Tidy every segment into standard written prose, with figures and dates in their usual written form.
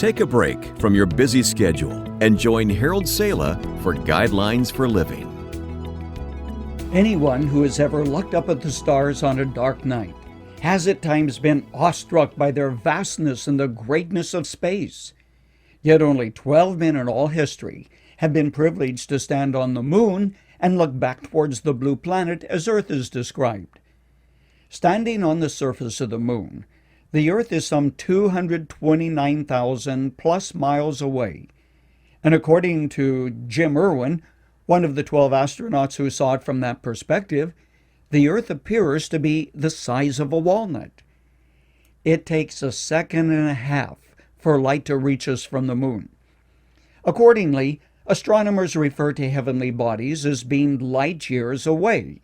Take a break from your busy schedule and join Harold Sala for Guidelines for Living. Anyone who has ever looked up at the stars on a dark night has at times been awestruck by their vastness and the greatness of space. Yet only 12 men in all history have been privileged to stand on the moon and look back towards the blue planet as Earth is described. Standing on the surface of the moon, the Earth is some 229,000 plus miles away. And according to Jim Irwin, one of the 12 astronauts who saw it from that perspective, the Earth appears to be the size of a walnut. It takes a second and a half for light to reach us from the moon. Accordingly, astronomers refer to heavenly bodies as being light years away.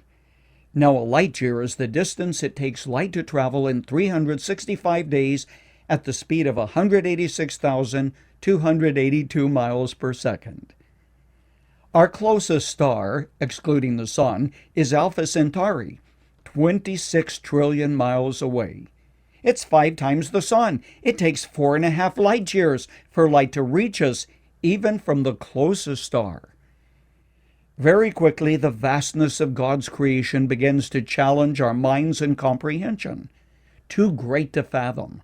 Now, a light year is the distance it takes light to travel in 365 days at the speed of 186,282 miles per second. Our closest star, excluding the Sun, is Alpha Centauri, 26 trillion miles away. It's 5 times the Sun. It takes 4.5 light years for light to reach us, even from the closest star. Very quickly, the vastness of God's creation begins to challenge our minds and comprehension. Too great to fathom.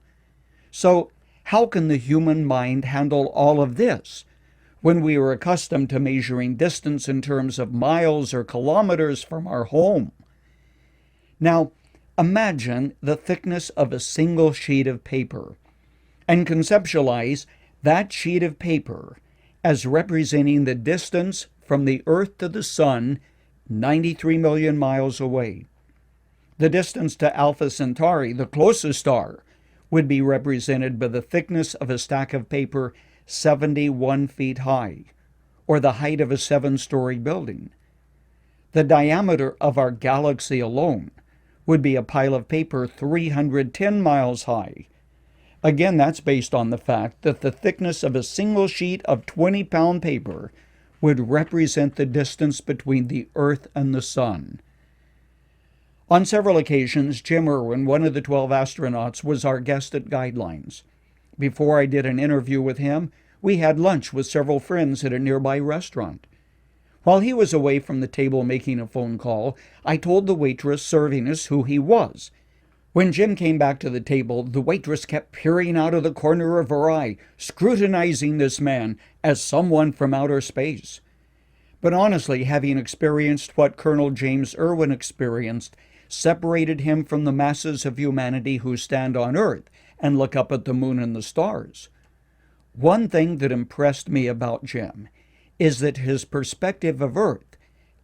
So, how can the human mind handle all of this when we are accustomed to measuring distance in terms of miles or kilometers from our home? Now, imagine the thickness of a single sheet of paper, and conceptualize that sheet of paper as representing the distance from the Earth to the Sun, 93 million miles away. The distance to Alpha Centauri, the closest star, would be represented by the thickness of a stack of paper 71 feet high, or the height of a 7-story building. The diameter of our galaxy alone would be a pile of paper 310 miles high. Again, that's based on the fact that the thickness of a single sheet of 20-pound paper would represent the distance between the Earth and the Sun. On several occasions, Jim Irwin, one of the 12 astronauts, was our guest at Guidelines. Before I did an interview with him, we had lunch with several friends at a nearby restaurant. While he was away from the table making a phone call, I told the waitress serving us who he was. When Jim came back to the table, the waitress kept peering out of the corner of her eye, scrutinizing this man as someone from outer space. But honestly, having experienced what Colonel James Irwin experienced, separated him from the masses of humanity who stand on Earth and look up at the moon and the stars. One thing that impressed me about Jim is that his perspective of Earth,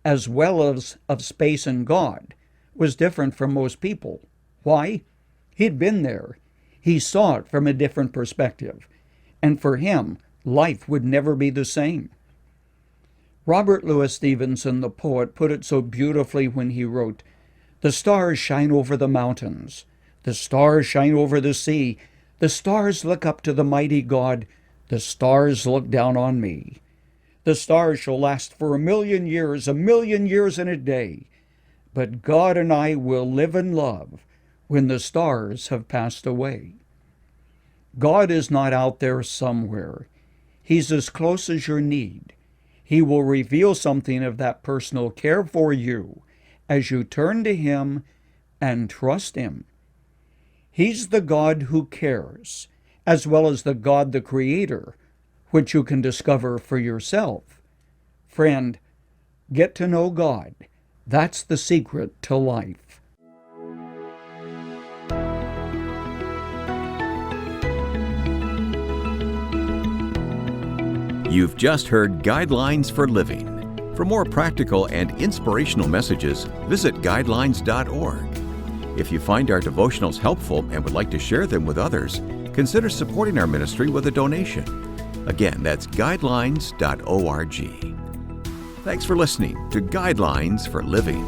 as well as of space and God, was different from most people. Why? He'd been there. He saw it from a different perspective. And for him, life would never be the same. Robert Louis Stevenson, the poet, put it so beautifully when he wrote, "The stars shine over the mountains. The stars shine over the sea. The stars look up to the mighty God. The stars look down on me. The stars shall last for 1,000,000 years, 1,000,000 years and a day. But God and I will live in love when the stars have passed away." God is not out there somewhere. He's as close as your need. He will reveal something of that personal care for you as you turn to Him and trust Him. He's the God who cares, as well as the God the Creator, which you can discover for yourself. Friend, get to know God. That's the secret to life. You've just heard Guidelines for Living. For more practical and inspirational messages, visit guidelines.org. If you find our devotionals helpful and would like to share them with others, consider supporting our ministry with a donation. Again, that's guidelines.org. Thanks for listening to Guidelines for Living.